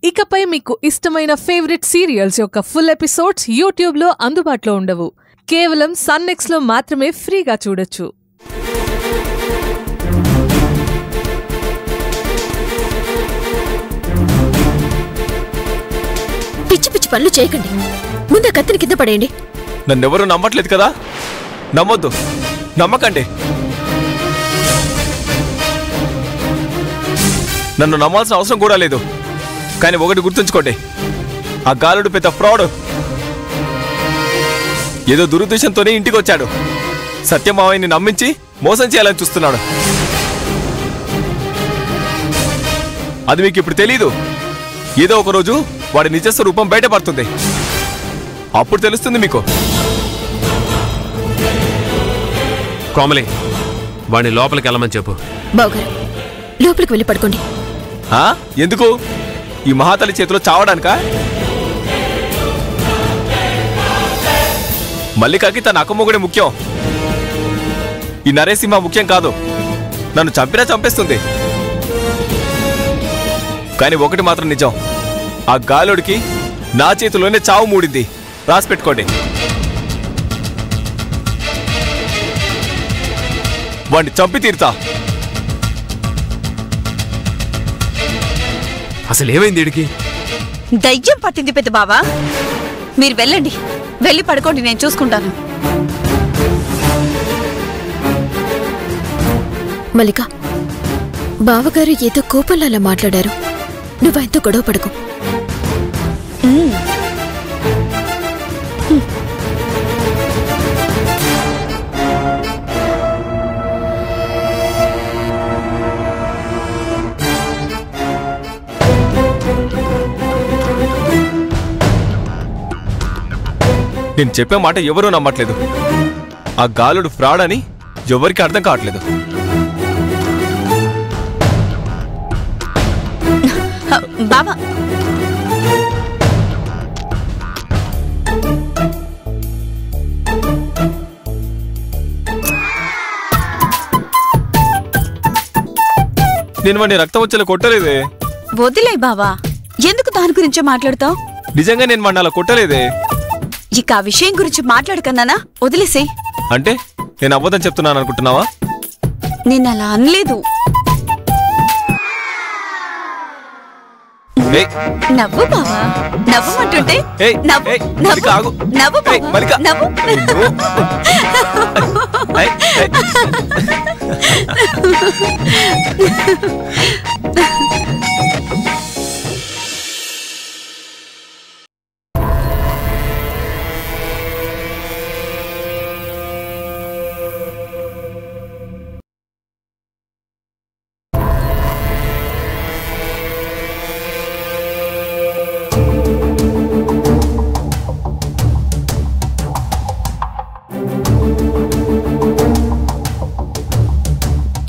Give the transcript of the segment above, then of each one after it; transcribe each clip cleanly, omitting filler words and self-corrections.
ఇకపై మీకు ఇష్టమైన ఫేవరెట్ సీరియల్స్ యొక్క ఫుల్ ఎపిసోడ్స్ యూట్యూబ్లో అందుబాటులో ఉండవు. కేవలం సన్నెక్స్లో మాత్రమే ఫ్రీగా చూడొచ్చు. పిచ్చి పిచ్చి పనులు చేయకండి. ముందు కత్తిని కింద పడేయండి. నన్నెవరూ నమ్మట్లేదు కదా, నమ్మొద్దు, నమ్మకండి. నన్ను నమ్మాల్సిన అవసరం కూడా లేదు. కానీ ఒకటి గుర్తుంచుకోండి, ఆ గాలుడు పెద్ద ఫ్రాడ్. ఏదో దురుద్దేశంతోనే ఇంటికి వచ్చాడు. సత్యమావయ్యని నమ్మించి మోసం చేయాలని చూస్తున్నాడు. అది మీకు ఇప్పుడు తెలీదు. ఏదో ఒకరోజు వాడి నిజస్వరూపం బయటపడుతుంది. అప్పుడు తెలుస్తుంది మీకు. కోమలి, వాడిని లోపలికి వెళ్ళమని చెప్పు. బావగారు, లోపలికి వెళ్ళి పడుకోండి. ఎందుకు? ఈ మహాతల్లి చేతిలో చావడానికా? మల్లికకి తన అక్కమ్మొగుడే ముఖ్యం. ఈ నరేసింహ ముఖ్యం కాదు. నన్ను చంపినా చంపేస్తుంది. కానీ ఒకటి మాత్రం నిజం, ఆ గాలుడికి నా చేతిలోనే చావు మూడింది. రాసి పెట్టుకోండి. వాడిని చంపి తీరుతా. అసలు ఏమైంది వీడికి? దయ్యం పట్టింది పెద్ద బావా. మీరు వెళ్ళండి, వెళ్ళి పడుకోండి, నేను చూసుకుంటాను. మల్లిక, బావగారు ఏదో కోపంలో అలా మాట్లాడారు. నువ్వెంతో గొడవ పడుకో. నేను చెప్పే మాట ఎవరూ నమ్మట్లేదు. ఆ గాలుడు ఫ్రాడ్ అని ఎవరికి అర్థం కావట్లేదు. బావా, నేను వాడిని రక్తం వచ్చేలా కొట్టలేదే. వదిలే బావా, ఎందుకు దాని గురించే మాట్లాడుతావు? నిజంగా నేను వాడిని అలా కొట్టలేదే. ఇక ఆ విషయం గురించి మాట్లాడకన్నానా, వదిలేసే. అంటే నేను అబద్ధం చెప్తున్నాను అనుకుంటున్నావా? నేను అలా అనలేదు. నవ్వు బావా, నవ్వమంటుంటే నవ్వు, నవ్వు, నవ్వు బావా, నవ్వు.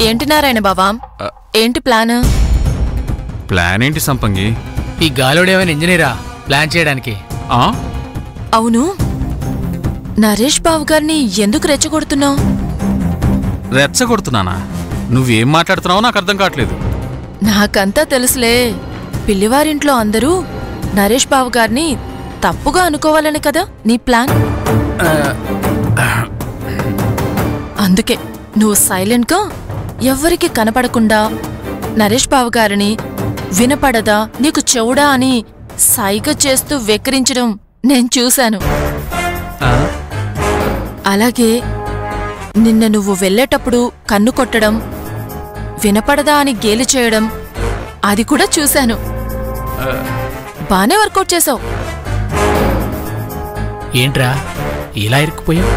ఏంటి నారాయణ బావా, ఏంటి ప్లాన్? ప్లాన్ ఏంటి సంపంగి? ఈ గాలుడేమైనా ఇంజనీరా ప్లాన్ చేయడానికి? అవును, నరేష్ బాబు గారిని ఎందుకు రెచ్చగొడుతున్నావు? రెచ్చగొడుతున్నానా? నువ్వేం మాట్లాడుతున్నావో నాకు అర్థం కావట్లేదు. నాకంతా తెలుసులే. పిల్లివారింట్లో అందరూ నరేష్ బాబు గారిని తప్పుగా అనుకోవాలని కదా నీ ప్లాన్. అందుకే నువ్వు సైలెంట్గా ఎవ్వరికి కనపడకుండా నరేష్ బాబు గారిని వినపడదా, నీకు చెవుడా అని సైగ చేస్తూ వెక్కిరించడం నేను చూశాను. అలాగే నిన్న నువ్వు వెళ్ళేటప్పుడు కన్ను కొట్టడం, వినపడదా అని గేలి చేయడం, అది కూడా చూశాను. బానే వర్కౌట్ చేసావు. ఏంట్రా ఇలా ఇరుక్కుపోయావు?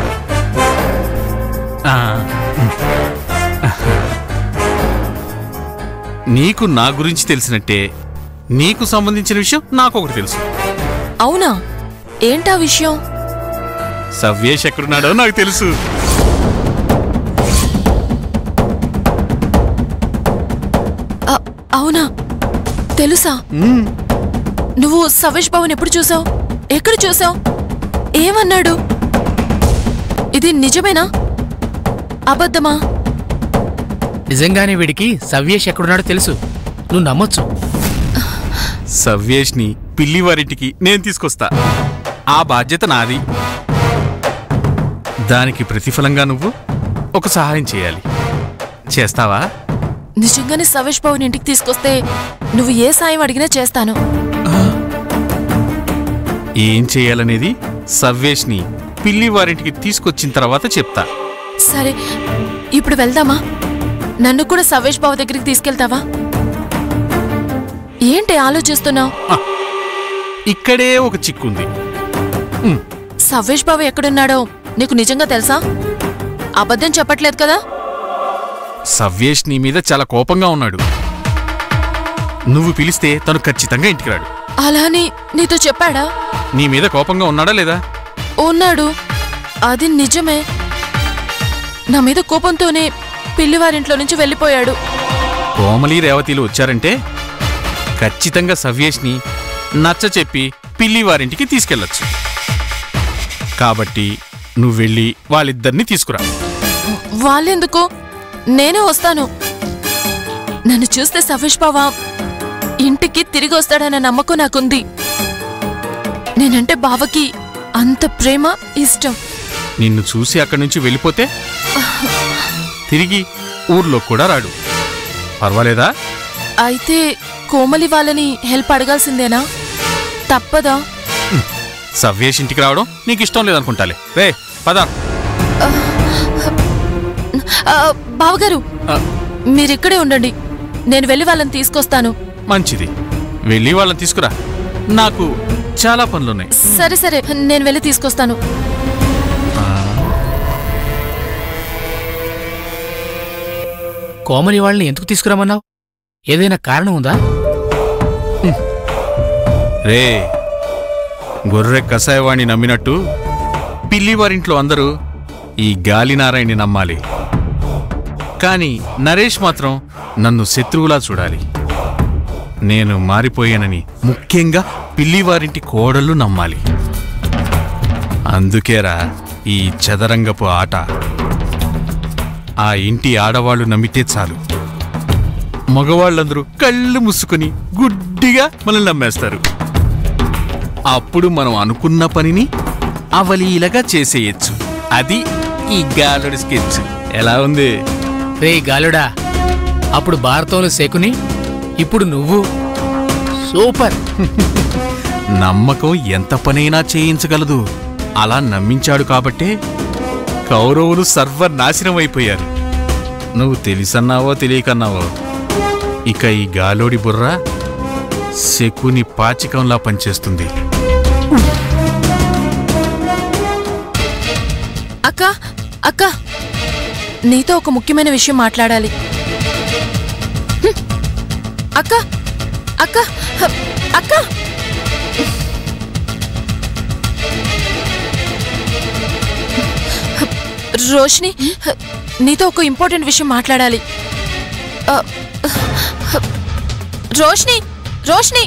నీకు నా గురించి తెలిసినట్టే నీకు సంబంధించిన విషయం నాకొకటి తెలుసు. అవునా? ఏంటా విషయం? సవ్యేష్ ఎక్కడున్నాడో నాకు తెలుసు. అవునా? తెలుసా? నువ్వు సవేష్ బాబుని ఎప్పుడు చూసావు? ఎక్కడ చూసావు? ఏమన్నాడు? ఇది నిజమేనా అబద్ధమా? నిజంగానే వీడికి సవ్యేష్ ఎక్కడున్నాడో తెలుసు. నువ్వు నమ్మొచ్చు. సవ్యేష్ని పిల్లివారింటికి నేను తీసుకొస్తా. ఆ బాధ్యత నాది. దానికి ప్రతిఫలంగా నువ్వు ఒక సహాయం చేయాలి. చేస్తావా? నిజంగానే సవేష్ బాబుని ఇంటికి తీసుకొస్తే నువ్వు ఏ సాయం అడిగినా చేస్తాను. ఏం చేయాలనేది సవ్యేష్ని పిల్లివారింటికి తీసుకొచ్చిన తర్వాత చెప్తా. సరే, ఇప్పుడు వెళ్దామా? నన్ను కూడా సవేష్ బాబు దగ్గరికి తీసుకెళ్తావా? ఏంటి ఆలోచిస్తున్నావు? ఇక్కడే ఒక చిక్కుంది. సవేష్ బాబు ఎక్కడున్నాడో నీకు నిజంగా తెలుసా? అబద్ధం చెప్పట్లేదు కదా? సవ్యేష్ నీ మీద చాలా కోపంగా ఉన్నాడు. నువ్వు పిలిస్తే తను ఖచ్చితంగా ఇంటికి రాడు. అలాని నీతో చెప్పాడా? నీ మీద కోపంగా ఉన్నాడా లేదా? ఉన్నాడు, అది నిజమే. నా మీద కోపంతోనే పిల్లివారింట్లో నుంచి వెళ్ళిపోయాడు. కోమలి రేవతిలు వచ్చారంటే ఖచ్చితంగా సవ్యేష్ని నచ్చ చెప్పి పిల్లివారింటికి తీసుకెళ్లొచ్చు. కాబట్టి నువ్వెళ్ళి వాళ్ళిద్దరినీ తీసుకురా. వాళ్ళెందుకు? నేనే వస్తాను. నన్ను చూస్తే సవేష్ బావా ఇంటికి తిరిగి వస్తాడన్న నమ్మకం నాకుంది. నేనంటే బావకి అంత ప్రేమ, ఇష్టం. నిన్ను చూసి అక్కడి నుంచి వెళ్ళిపోతే తిరిగి ఊర్లో కూడా రాడు. పర్వాలేదా? అయితే కోమలి వాళ్ళని హెల్ప్ అడగాల్సిందేనా? తప్పదా? సవ్యేష్ ఇంటికి రావడం నీకు ఇష్టం లేదనుకుంటాలే. రే పద. బావగారు, మీరిక్కడే ఉండండి, నేను వెళ్ళి వాళ్ళని తీసుకొస్తాను. మంచిది, వెళ్ళి వాళ్ళని తీసుకురా. నాకు చాలా పనులున్నాయి. సరే సరే, నేను వెళ్ళి తీసుకొస్తాను. కోమలి వాళ్ళని ఎందుకు తీసుకురామన్నావు? ఏదైనా కారణం ఉందా? రే, గొర్రె కసాయవాణ్ణి నమ్మినట్టు పిల్లివారింట్లో అందరూ ఈ గాలినారాయణ్ణి నమ్మాలి. కానీ నరేష్ మాత్రం నన్ను శత్రువులా చూడాలి. నేను మారిపోయానని ముఖ్యంగా పిల్లివారింటి కోడళ్ళు నమ్మాలి. అందుకేరా ఈ చదరంగపు ఆట. ఆ ఇంటి ఆడవాళ్లు నమ్మితే చాలు, మగవాళ్ళందరూ కళ్ళు మూసుకుని గుడ్డిగా మనల్ని నమ్మేస్తారు. అప్పుడు మనం అనుకున్న పనిని అవలీలగా చేసేయచ్చు. అది ఈ గాలుడి స్కెచ్. ఎలా ఉంది? రే గాలుడా, అప్పుడు భారతంలో శకుని, ఇప్పుడు నువ్వు. సూపర్. నమ్మకం ఎంత పనైనా చేయించగలదు. అలా నమ్మించాడు కాబట్టే కౌరవులు సర్వనాశనం అయిపోయారు. నువ్వు తెలిసన్నావో తెలియకన్నావో, ఇక ఈ గాలోడి బుర్ర శకుని పాచికంలా పనిచేస్తుంది. అక్క అక్క, నీతో ఒక ముఖ్యమైన విషయం మాట్లాడాలి. అక్క అక్క అక్క, రోష్ని, నీతో ఒక ఇంపార్టెంట్ విషయం మాట్లాడాలి. రోష్ని రోష్ని,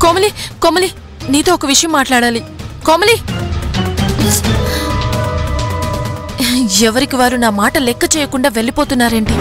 కోమలి కోమలి, నీతో ఒక విషయం మాట్లాడాలి. కోమలి, ఎవరికి వారు నా మాట లెక్క చేయకుండా వెళ్ళిపోతున్నారేంటి?